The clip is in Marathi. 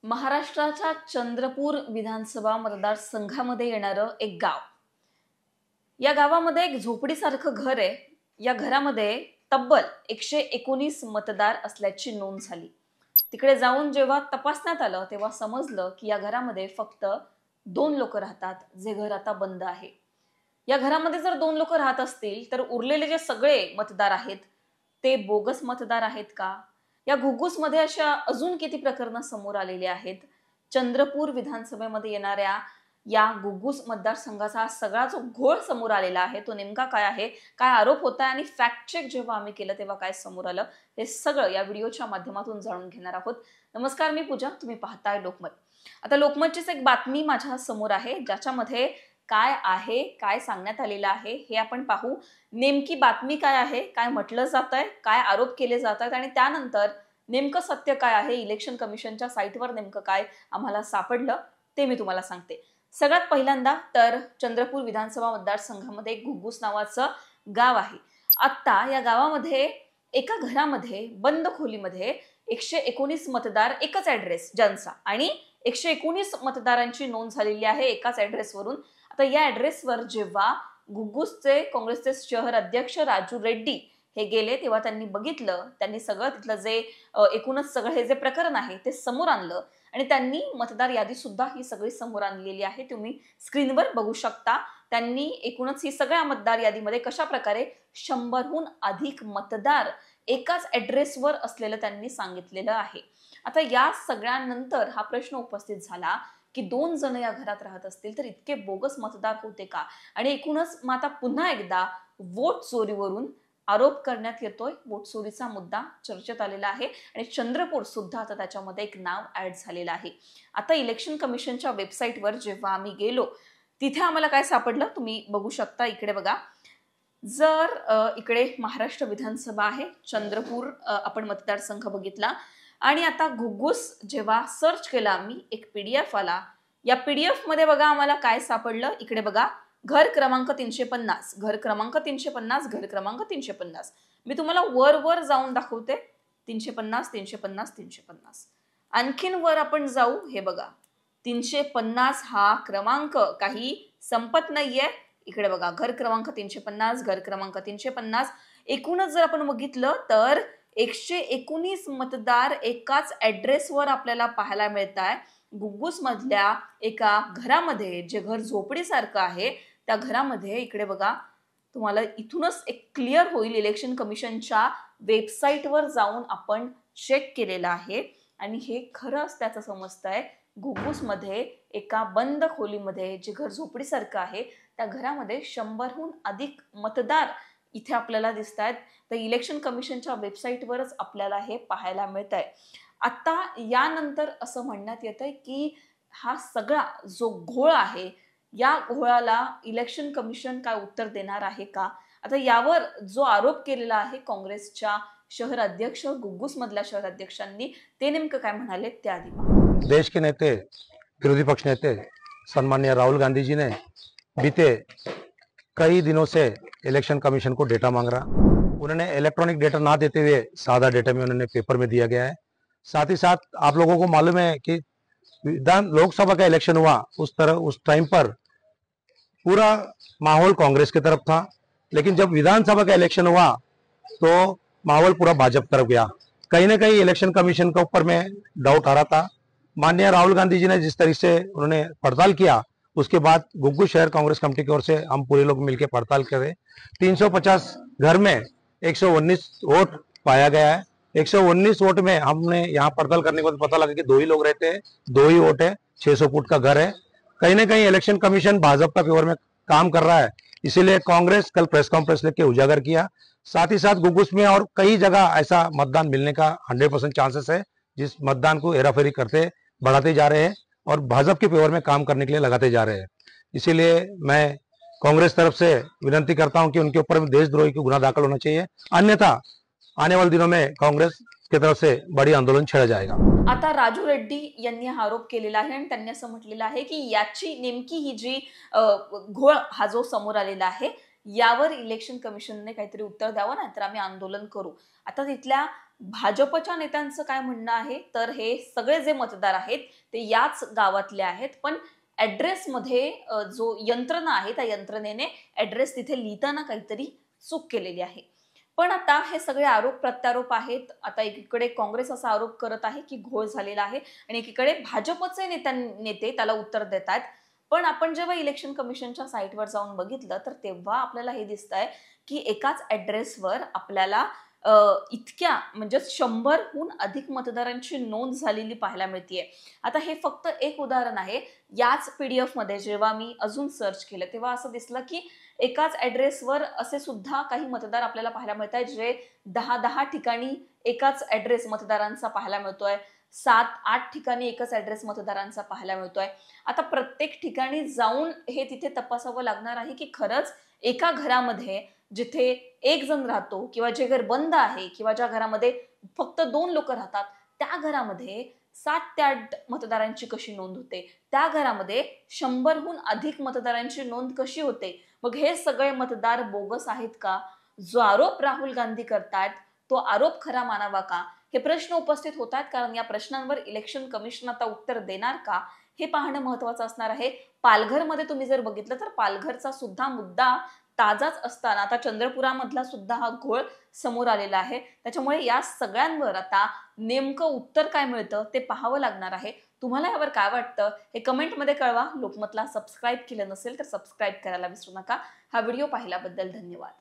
महाराष्ट्राच्या चंद्रपूर विधानसभा मतदारसंघामध्ये येणारं एक गाव. या गावामध्ये एक झोपडीसारखं घर आहे. या घरामध्ये तब्बल 119 मतदार असल्याची नोंद झाली. तिकडे जाऊन जेव्हा तपासण्यात आलं तेव्हा समजलं की या घरामध्ये फक्त 2 लोक राहतात, जे घर आता बंद आहे. या घरामध्ये जर 2 लोक राहत असतील तर उरलेले जे सगळे मतदार आहेत ते बोगस मतदार आहेत का? या घुग्गुसमध्ये अशा अजून किती प्रकरणं समोर आलेली आहेत? चंद्रपूर विधानसभेमध्ये येणाऱ्या या घुग्गुस मतदारसंघाचा सगळा जो घोळ समोर आलेला आहे तो नेमका काय आहे, काय आरोप होता आणि फॅक्ट चेक जेव्हा आम्ही केलं तेव्हा काय समोर आलं, हे सगळं या व्हिडिओच्या माध्यमातून जाणून घेणार आहोत. नमस्कार, मी पूजा, तुम्ही पाहताय लोकमत. आता लोकमतचीच एक बातमी माझ्या समोर आहे ज्याच्यामध्ये काय आहे, काय सांगण्यात आलेलं आहे हे आपण पाहू. नेमकी बातमी काय आहे, काय म्हटलं जात आहे, काय आरोप केले जात आहेत आणि त्यानंतर नेमकं सत्य काय आहे, इलेक्शन कमिशनच्या साईटवर नेमकं काय आम्हाला सापडलं ते मी तुम्हाला सांगते. सगळ्यात पहिल्यांदा तर चंद्रपूर विधानसभा मतदारसंघामध्ये एक घुग्गुस नावाचं गाव आहे. आता या गावामध्ये एका घरामध्ये बंद खोलीमध्ये 119 मतदार, एकच ऍड्रेस ज्यांचा, आणि 119 मतदारांची नोंद झालेली आहे एकाच ऍड्रेसवरून. आता या ऍड्रेसवर जेव्हा घुग्गुसचे काँग्रेसचे शहर अध्यक्ष राजू रेड्डी हे गेले तेव्हा त्यांनी बघितलं, त्यांनी सगळं तिथलं जे एकूणच सगळं हे जे प्रकरण आहे ते समोर आणलं आणि त्यांनी मतदार यादी सुद्धा ही सगळी समोर आणलेली आहे. तुम्ही स्क्रीनवर बघू शकता. त्यांनी एकूणच ही सगळ्या मतदार यादीमध्ये कशा प्रकारे 100हून अधिक मतदार एकाच ऍड्रेसवर असलेलं त्यांनी सांगितलेलं आहे. आता या सगळ्यानंतर हा प्रश्न उपस्थित झाला की 2 जण या घरात राहत असतील तर इतके बोगस मतदार होते का? आणि एकूणच मग आता पुन्हा एकदा वोट चोरीवरून आरोप करण्यात येतोय. वोट चोरीचा मुद्दा चर्चेत आलेला आहे आणि चंद्रपूर सुद्धा आता त्याच्यामध्ये एक नाव ऍड झालेलं आहे. आता इलेक्शन कमिशनच्या वेबसाईटवर जेव्हा आम्ही गेलो तिथे आम्हाला काय सापडलं तुम्ही बघू शकता. इकडे बघा, जर इकडे महाराष्ट्र विधानसभा आहे, चंद्रपूर आपण मतदारसंघ बघितला आणि आता घुग्गुस जेव्हा सर्च केला आम्ही, एक पीडीएफ आला. या पीडीएफ मध्ये बघा आम्हाला काय सापडलं. इकडे बघा, घर क्रमांक 350, घर क्रमांक 350, घर क्रमांक 350. मी तुम्हाला वर वर जाऊन दाखवते. 350, 350, 350. आणखीन वर आपण जाऊ. हे बघा, 350 हा क्रमांक काही संपत नाहीये. इकडे बघा, घर क्रमांक 350, घर क्रमांक 350. एकूणच जर आपण बघितलं तर 119 मतदार एकाच ऍड्रेसवर आपल्याला पाहायला मिळत आहे. घुग्गुस मधल्या एका घरामध्ये, जे घर झोपडीसारखं आहे त्या घरामध्ये, इकडे बघा तुम्हाला इथूनच एक क्लिअर होईल. इलेक्शन कमिशनच्या वेबसाईटवर जाऊन आपण चेक केलेलं आहे आणि हे खरंच त्याचं समजतंय. घुग्गुस मध्ये एका बंद खोलीमध्ये, जे घर झोपडीसारखं आहे त्या घरामध्ये 100हून अधिक मतदार इथे आपल्याला दिसत आहेत. तर इलेक्शन कमिशनच्या वेबसाईटवरच आपल्याला हे पाहायला मिळत आहे. आता यानंतर असं म्हणण्यात येतंय की हा सगळा जो घोळ आहे या घोळाला इलेक्शन कमिशन काय उत्तर देणार आहे का? आता यावर जो आरोप केलेला आहे काँग्रेसच्या शहर अध्यक्ष, घुग्गुस मधल्या शहर अध्यक्षांनी, ते नेमकं काय म्हणाले ते आधी पहा. देश के नेते, विरोधी पक्ष नेते सम्माननीय राहुल गांधी जी ने बीते कई दिनों से इलेक्शन कमीशन को डेटा मांग रहा. उन्होंने इलेक्ट्रॉनिक डेटा ना देते हुए सादा डेटा में उन्होंने पेपर में दिया गया है. साथ ही साथ आप लोगों को मालूम है कि लोकसभा का इलेक्शन हुआ उस टाइम पर पूरा माहौल कांग्रेस की तरफ था, लेकिन जब विधानसभा का इलेक्शन हुआ तो माहौल पूरा भाजपा तरफ गया. कहीं ना कहीं इलेक्शन कमीशन के ऊपर में डाउट आ रहा था. माननीय राहुल गांधी जी ने जिस तरीके से उन्होंने पड़ताल किया, उसके बाद घुग्गुस शहर कांग्रेस कमेटी की ओर से हम पूरे लोग मिलकर पड़ताल करे. 350 घर में 119 वोट पाया गया है. 119 वोट में हमने यहाँ पड़ताल करने के बाद पता लगा कि 2 ही लोग रहते हैं, 2 ही वोट है, 600 फुट का घर है. कहीं ना कहीं इलेक्शन कमीशन भाजपा के फेवर में काम कर रहा है. इसीलिए कांग्रेस कल प्रेस कॉन्फ्रेंस लेके उजागर किया. साथ ही साथ घुग्गुस में और कई जगह ऐसा मतदान मिलने का 100% चांसेस है, जिस मतदान को हेराफेरी करते बढ़ाते जा रहे हैं और भाजपा के फेवर में काम करने के लिए लगाते जा रहे हैं. इसीलिए मैं कांग्रेस तरफ से विनती करता हूं कि उनके ऊपर देशद्रोही की गुना दाखिल होना चाहिए, अन्यथा आने वाले दिनों में कांग्रेस की तरफ से बड़ी आंदोलन छेड़ा जाएगा. आता राजू रेड्डी यांनी हा आरोप केलेला आहे आणि त्यांनी असं म्हटलेलं आहे की याची नेमकी ही जी घोळ हा जो समोर आलेला आहे यावर इलेक्शन कमिशनने काहीतरी उत्तर द्यावं, नाही तर आम्ही आंदोलन करू. आता तिथल्या भाजपच्या नेत्यांचं काय म्हणणं आहे, तर हे सगळे जे मतदार आहेत ते याच गावातले आहेत, पण ऍड्रेसमध्ये जो यंत्रणा आहे त्या यंत्रणेने ऍड्रेस तिथे लिहिताना काहीतरी चूक केलेली आहे. पण आता हे सगळे आरोप प्रत्यारोप आहेत. आता एकीकडे काँग्रेस असा आरोप करत आहे की घोळ झालेला आहे आणि एकीकडे भाजपचे नेते त्याला उत्तर देत आहेत. पण आपण जेव्हा इलेक्शन कमिशनच्या साईटवर जाऊन बघितलं तर तेव्हा आपल्याला हे दिसतंय की एकाच ऍड्रेसवर आपल्याला इतक्या म्हणजे 100हून अधिक मतदारांची नोंद झालेली पाहायला मिळतेय. आता हे फक्त एक उदाहरण आहे. याच PDF मध्ये जेव्हा मी अजून सर्च केलं तेव्हा असं दिसलं की एकाच ऍड्रेसवर असे सुद्धा काही मतदार आपल्याला पाहायला मिळत आहेत, जे 10 ठिकाणी एकाच ऍड्रेस मतदारांचा पाहायला मिळतोय. 7-8 ठिकाणी एकच ऍड्रेस मतदारांचा पाहायला मिळतोय. आता प्रत्येक ठिकाणी जाऊन हे तिथे तपासावं लागणार आहे की खरंच एका घरामध्ये जिथे एक जण राहतो किंवा जे घर बंद आहे किंवा ज्या घरामध्ये फक्त 2 लोक राहतात त्या घरामध्ये 7 ते 8 मतदारांची कशी नोंद होते, त्या घरामध्ये 100हून अधिक मतदारांची नोंद कशी होते. मग हे सगळे मतदार बोगस आहेत का? जो आरोप राहुल गांधी करतायत तो आरोप खरा मानावा का? हे प्रश्न उपस्थित होत आहेत, कारण या प्रश्नांवर इलेक्शन कमिशन आता उत्तर देणार का हे पाहणं महत्वाचं असणार आहे. पालघरमध्ये तुम्ही जर बघितलं तर पालघरचा सुद्धा मुद्दा ताजाच असताना आता चंद्रपुरामधला सुद्धा हा घोळ समोर आलेला आहे. त्याच्यामुळे या सगळ्यांवर आता नेमकं उत्तर काय मिळतं ते पाहावं लागणार आहे. तुम्हाला यावर काय वाटतं हे कमेंटमध्ये कळवा. लोकमतला सबस्क्राईब केलं नसेल तर सबस्क्राईब करायला विसरू नका. हा व्हिडिओ पाहिल्याबद्दल धन्यवाद.